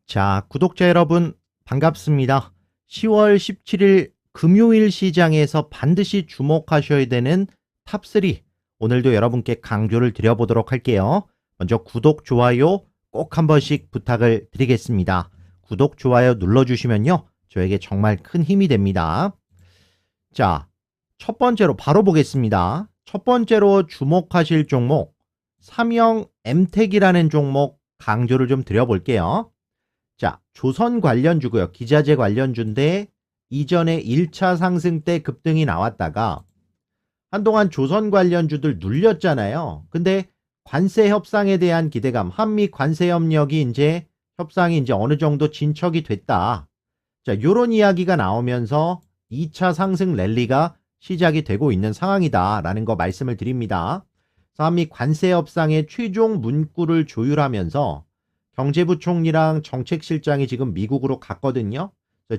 자, 구독자 여러분 반갑습니다. 10월 17일 금요일 시장에서 반드시 주목하셔야 되는 탑3 오늘도 여러분께 강조를 드려보도록 할게요. 먼저 구독, 좋아요 꼭 한 번씩 부탁을 드리겠습니다. 구독, 좋아요 눌러주시면요. 저에게 정말 큰 힘이 됩니다. 자, 첫 번째로 바로 보겠습니다. 첫 번째로 주목하실 종목 삼형 엠텍이라는 종목 강조를 좀 드려볼게요. 자, 조선 관련주고요. 기자재 관련주인데 이전에 1차 상승 때 급등이 나왔다가 한동안 조선 관련주들 눌렸잖아요. 근데 관세 협상에 대한 기대감, 한미 관세 협력이 이제 협상이 이제 어느 정도 진척이 됐다. 자, 요런 이야기가 나오면서 2차 상승 랠리가 시작이 되고 있는 상황이다라는 거 말씀을 드립니다. 한미 관세 협상의 최종 문구를 조율하면서 경제부총리랑 정책실장이 지금 미국으로 갔거든요.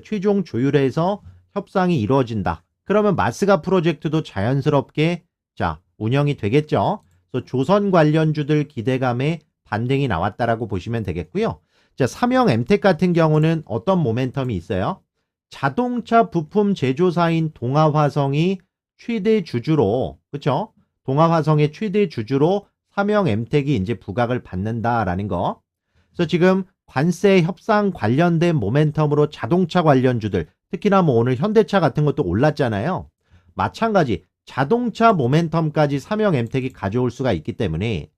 최종 조율해서 협상이 이루어진다. 그러면 마스가 프로젝트도 자연스럽게 운영이 되겠죠. 그래서 조선 관련주들 기대감에 반등이 나왔다라고 보시면 되겠고요. 자, 삼형 엠텍 같은 경우는 어떤 모멘텀이 있어요? 자동차 부품 제조사인 동아화성이 최대 주주로, 그렇죠? 동아화성의 최대 주주로 삼형 엠텍이 이제 부각을 받는다라는 거. 그래서 지금 관세 협상 관련된 모멘텀으로 자동차 관련주들, 특히나 뭐 오늘 현대차 같은 것도 올랐잖아요. 마찬가지 자동차 모멘텀까지 삼형 엠텍이 가져올 수가 있기 때문에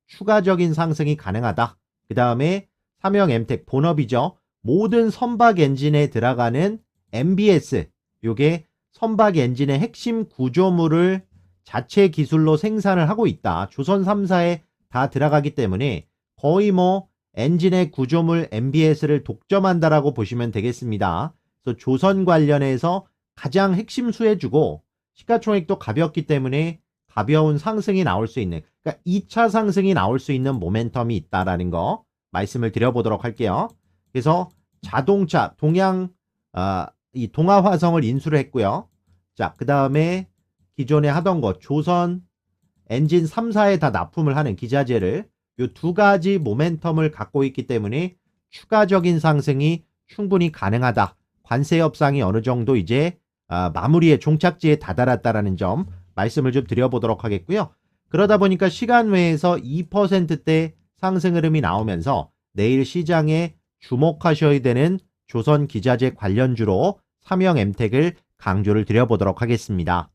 추가적인 상승이 가능하다. 그 다음에 삼형 엠텍 본업이죠. 모든 선박 엔진에 들어가는 MBS, 요게 선박 엔진의 핵심 구조물을 자체 기술로 생산을 하고 있다. 조선 3사에 다 들어가기 때문에 거의 뭐 엔진의 구조물 MBS를 독점한다라고 보시면 되겠습니다. 그래서 조선 관련해서 가장 핵심 수혜주고 시가총액도 가볍기 때문에 가벼운 상승이 나올 수 있는, 그러니까 2차 상승이 나올 수 있는 모멘텀이 있다라는 거 말씀을 드려보도록 할게요. 그래서 자동차 이 동아화성을 인수를 했고요. 자, 그 다음에 기존에 하던 거 조선 엔진 3사에 다 납품을 하는 기자재를 이 두 가지 모멘텀을 갖고 있기 때문에 추가적인 상승이 충분히 가능하다. 관세 협상이 어느 정도 이제 마무리의 종착지에 다다랐다라는 점 말씀을 좀 드려보도록 하겠고요. 그러다 보니까 시간 외에서 2%대 상승 흐름이 나오면서 내일 시장에 주목하셔야 되는 조선 기자재 관련주로 삼형 엠텍을 강조를 드려보도록 하겠습니다.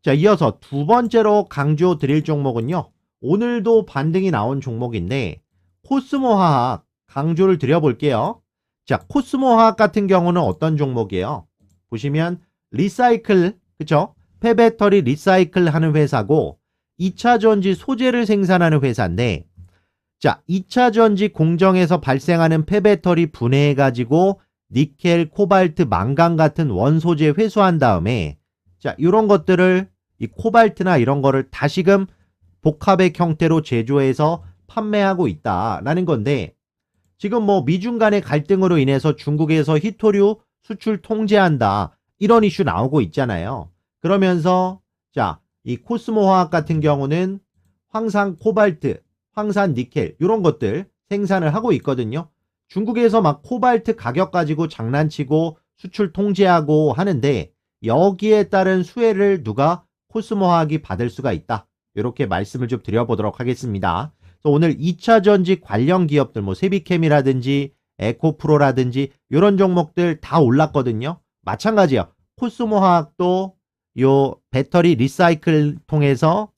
자, 이어서 두 번째로 강조 드릴 종목은요. 오늘도 반등이 나온 종목인데 코스모화학 강조를 드려볼게요. 자, 코스모화학 같은 경우는 어떤 종목이에요? 보시면 리사이클, 그쵸? 폐배터리 리사이클 하는 회사고 2차 전지 소재를 생산하는 회사인데, 자, 2차 전지 공정에서 발생하는 폐배터리 분해해가지고 니켈, 코발트, 망간 같은 원소재 회수한 다음에 이런 것들을 이 코발트나 이런 거를 다시금 복합액 형태로 제조해서 판매하고 있다라는 건데, 지금 뭐 미중 간의 갈등으로 인해서 중국에서 희토류 수출 통제한다 이런 이슈 나오고 있잖아요. 그러면서 이 코스모화학 같은 경우는 황산 코발트, 황산 니켈 이런 것들 생산을 하고 있거든요. 중국에서 막 코발트 가격 가지고 장난치고 수출 통제하고 하는데 여기에 따른 수혜를 누가 코스모화학이 받을 수가 있다. 이렇게 말씀을 좀 드려보도록 하겠습니다. 오늘 2차 전지 관련 기업들 뭐 세비캠이라든지 에코프로라든지 이런 종목들 다 올랐거든요. 마찬가지예요. 코스모화학도 요 배터리 리사이클 통해서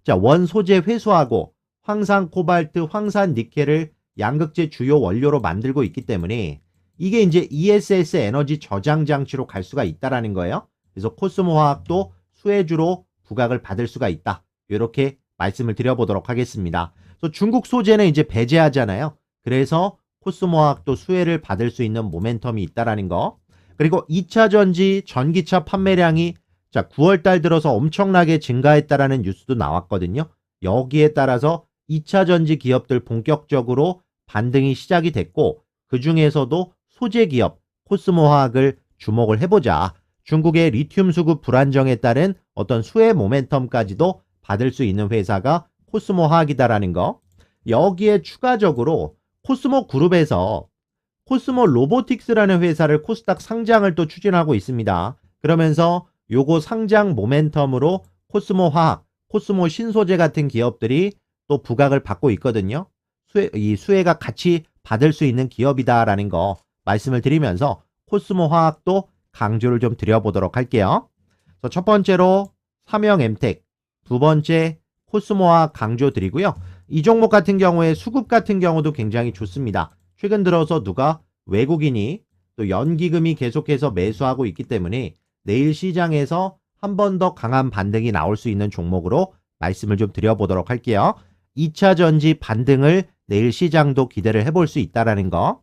원소재 회수하고 황산 코발트, 황산 니켈을 양극재 주요 원료로 만들고 있기 때문에 이게 이제 ESS 에너지 저장 장치로 갈 수가 있다라는 거예요. 그래서 코스모화학도 수혜주로 부각을 받을 수가 있다. 이렇게 말씀을 드려보도록 하겠습니다. 중국 소재는 이제 배제하잖아요. 그래서 코스모화학도 수혜를 받을 수 있는 모멘텀이 있다라는 거. 그리고 2차 전지 전기차 판매량이 9월달 들어서 엄청나게 증가했다라는 뉴스도 나왔거든요. 여기에 따라서 2차 전지 기업들 본격적으로 반등이 시작이 됐고, 그 중에서도 소재 기업 코스모화학을 주목을 해보자. 중국의 리튬 수급 불안정에 따른 어떤 수혜 모멘텀까지도 받을 수 있는 회사가 코스모 화학이다라는 거. 여기에 추가적으로 코스모 그룹에서 코스모 로보틱스라는 회사를 코스닥 상장을 또 추진하고 있습니다. 그러면서 요거 상장 모멘텀으로 코스모 화학, 코스모 신소재 같은 기업들이 또 부각을 받고 있거든요. 이 수혜가 같이 받을 수 있는 기업이다라는 거 말씀을 드리면서 코스모 화학도 강조를 좀 드려보도록 할게요. 그래서 첫 번째로 삼형엠텍, 두 번째 코스모 화학 강조 드리고요. 이 종목 같은 경우에 수급 같은 경우도 굉장히 좋습니다. 최근 들어서 누가 외국인이 또 연기금이 계속해서 매수하고 있기 때문에 내일 시장에서 한 번 더 강한 반등이 나올 수 있는 종목으로 말씀을 좀 드려보도록 할게요. 2차 전지 반등을 내일 시장도 기대를 해볼 수 있다라는 거.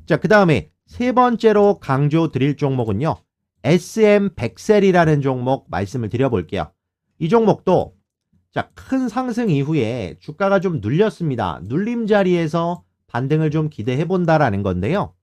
자, 그 다음에 세 번째로 강조 드릴 종목은요. SM100셀이라는 종목 말씀을 드려볼게요. 이 종목도 자, 큰 상승 이후에 주가가 좀 눌렸습니다. 눌림 자리에서 반등을 좀 기대해 본다라는 건데요.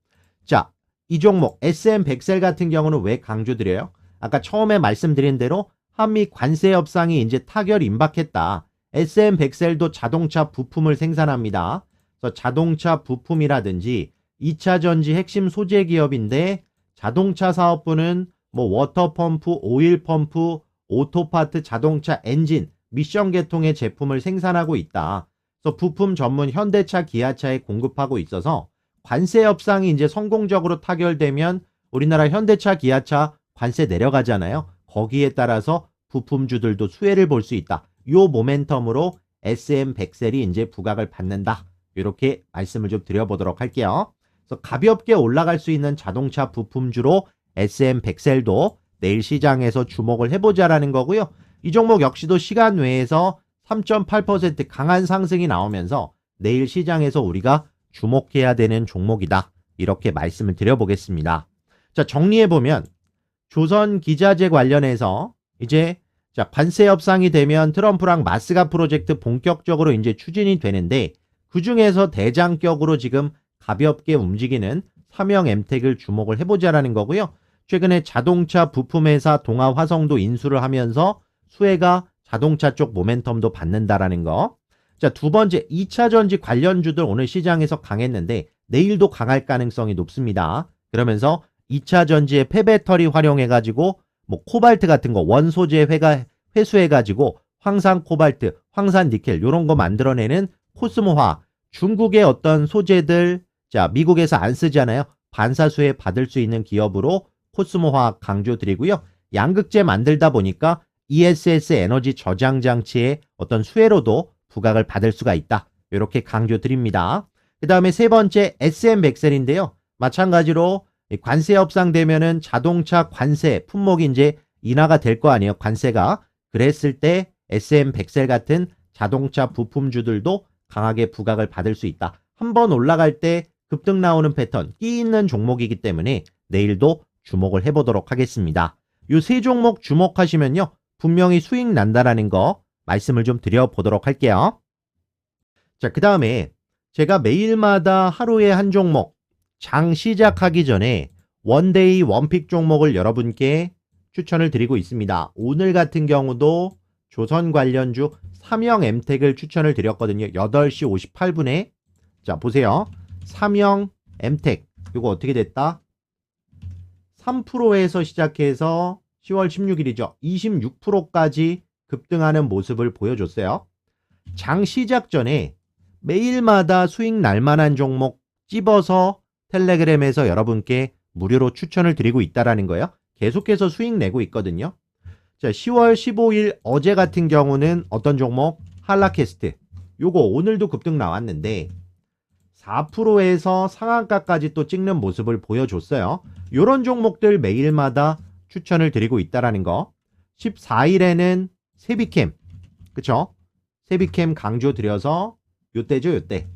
자, 이 종목 SM100셀 같은 경우는 왜 강조드려요? 아까 처음에 말씀드린 대로 한미 관세 협상이 이제 타결 임박했다. SM100셀도 자동차 부품을 생산합니다. 그래서 자동차 부품이라든지 2차 전지 핵심 소재 기업인데 자동차 사업부는 뭐 워터펌프, 오일펌프, 오토파트, 자동차 엔진, 미션 계통의 제품을 생산하고 있다. 그래서 부품 전문 현대차, 기아차에 공급하고 있어서 관세 협상이 이제 성공적으로 타결되면 우리나라 현대차, 기아차 관세 내려가잖아요. 거기에 따라서 부품주들도 수혜를 볼 수 있다. 요 모멘텀으로 SM100셀이 이제 부각을 받는다. 이렇게 말씀을 좀 드려보도록 할게요. 그래서 가볍게 올라갈 수 있는 자동차 부품주로 SM100셀도 내일 시장에서 주목을 해보자라는 거고요. 이 종목 역시도 시간 외에서 3.8% 강한 상승이 나오면서 내일 시장에서 우리가 주목해야 되는 종목이다. 이렇게 말씀을 드려보겠습니다. 자, 정리해보면 조선기자재 관련해서 이제 자, 관세 협상이 되면 트럼프랑 마스가 프로젝트 본격적으로 이제 추진이 되는데 그 중에서 대장격으로 지금 가볍게 움직이는 삼형엠텍을 주목을 해보자라는 거고요. 최근에 자동차 부품회사 동아화성도 인수를 하면서 수혜가 자동차 쪽 모멘텀도 받는다라는 거. 자, 두 번째 2차 전지 관련주들 오늘 시장에서 강했는데 내일도 강할 가능성이 높습니다. 그러면서 2차 전지의 폐배터리 활용해가지고 뭐 코발트 같은 거 원소재 회수해가지고 황산 코발트, 황산 니켈 이런 거 만들어내는 코스모화 중국의 어떤 소재들 자 미국에서 안 쓰잖아요. 반사수혜 받을 수 있는 기업으로 코스모화학 강조드리고요. 양극재 만들다 보니까 ESS 에너지 저장 장치의 어떤 수혜로도 부각을 받을 수가 있다. 이렇게 강조드립니다. 그 다음에 세 번째 SM100셀인데요. 마찬가지로 관세 협상되면은 자동차 관세 품목이 이제 인하가 될 거 아니에요. 관세가. 그랬을 때 SM100셀 같은 자동차 부품주들도 강하게 부각을 받을 수 있다. 한번 올라갈 때 급등 나오는 패턴 끼 있는 종목이기 때문에 내일도 주목을 해보도록 하겠습니다. 이 세 종목 주목하시면요. 분명히 수익 난다라는 거 말씀을 좀 드려보도록 할게요. 자, 그 다음에 제가 매일마다 하루에 한 종목 장 시작하기 전에 원데이 원픽 종목을 여러분께 추천을 드리고 있습니다. 오늘 같은 경우도 조선 관련주 삼형엠텍을 추천을 드렸거든요. 8시 58분에 자 보세요. 삼형엠텍 이거 어떻게 됐다? 3%에서 시작해서 10월 16일이죠. 26%까지 급등하는 모습을 보여줬어요. 장 시작 전에 매일마다 수익 날만한 종목 찝어서 텔레그램에서 여러분께 무료로 추천을 드리고 있다라는 거예요. 계속해서 수익 내고 있거든요. 자, 10월 15일 어제 같은 경우는 어떤 종목? 한라캐스트. 요거 오늘도 급등 나왔는데 4%에서 상한가까지 또 찍는 모습을 보여줬어요. 요런 종목들 매일마다 추천을 드리고 있다라는 거. 14일에는 세비캠. 그쵸? 세비캠 강조 드려서 요때죠, 요때.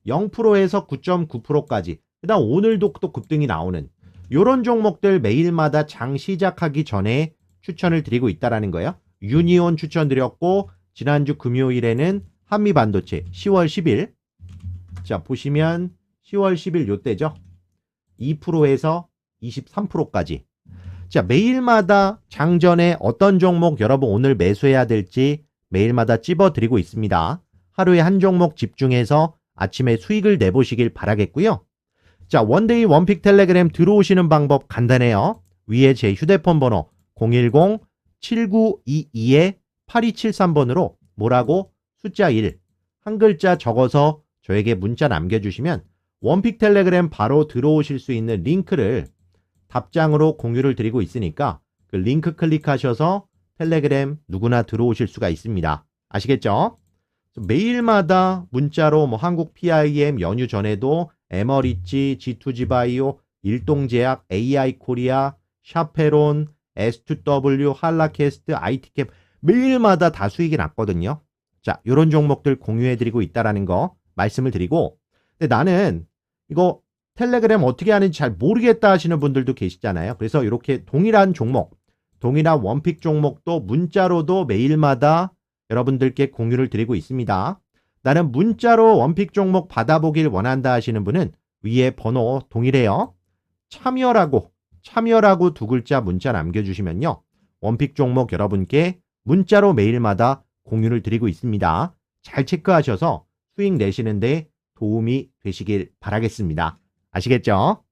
0%에서 9.9%까지. 그 다음 오늘도 또 급등이 나오는 요런 종목들 매일마다 장 시작하기 전에 추천을 드리고 있다라는 거예요. 유니온 추천드렸고 지난주 금요일에는 한미반도체 10월 10일 자 보시면 10월 10일 요때죠. 2%에서 23%까지 자 매일마다 장전에 어떤 종목 여러분 오늘 매수해야 될지 매일마다 찝어드리고 있습니다. 하루에 한 종목 집중해서 아침에 수익을 내보시길 바라겠고요. 자, 원데이 원픽 텔레그램 들어오시는 방법 간단해요. 위에 제 휴대폰 번호 010-7922-8273번으로 뭐라고 숫자 1, 한 글자 적어서 저에게 문자 남겨주시면 원픽 텔레그램 바로 들어오실 수 있는 링크를 답장으로 공유를 드리고 있으니까 그 링크 클릭하셔서 텔레그램 누구나 들어오실 수가 있습니다. 아시겠죠? 매일마다 문자로 뭐 한국 PIM 연휴 전에도 에머리치, G2G 바이오, 일동제약, AI 코리아, 샤페론, S2W, 한라캐스트, IT캡 매일마다 다 수익이 났거든요. 자, 이런 종목들 공유해드리고 있다라는 거 말씀을 드리고, 근데 나는 이거 텔레그램 어떻게 하는지 잘 모르겠다 하시는 분들도 계시잖아요. 그래서 이렇게 동일한 종목, 동일한 원픽 종목도 문자로도 매일마다 여러분들께 공유를 드리고 있습니다. 나는 문자로 원픽 종목 받아보길 원한다 하시는 분은 위에 번호 동일해요. 참여라고 두 글자 문자 남겨주시면요. 원픽 종목 여러분께 문자로 매일마다 공유를 드리고 있습니다. 잘 체크하셔서 수익 내시는데 도움이 되시길 바라겠습니다. 아시겠죠?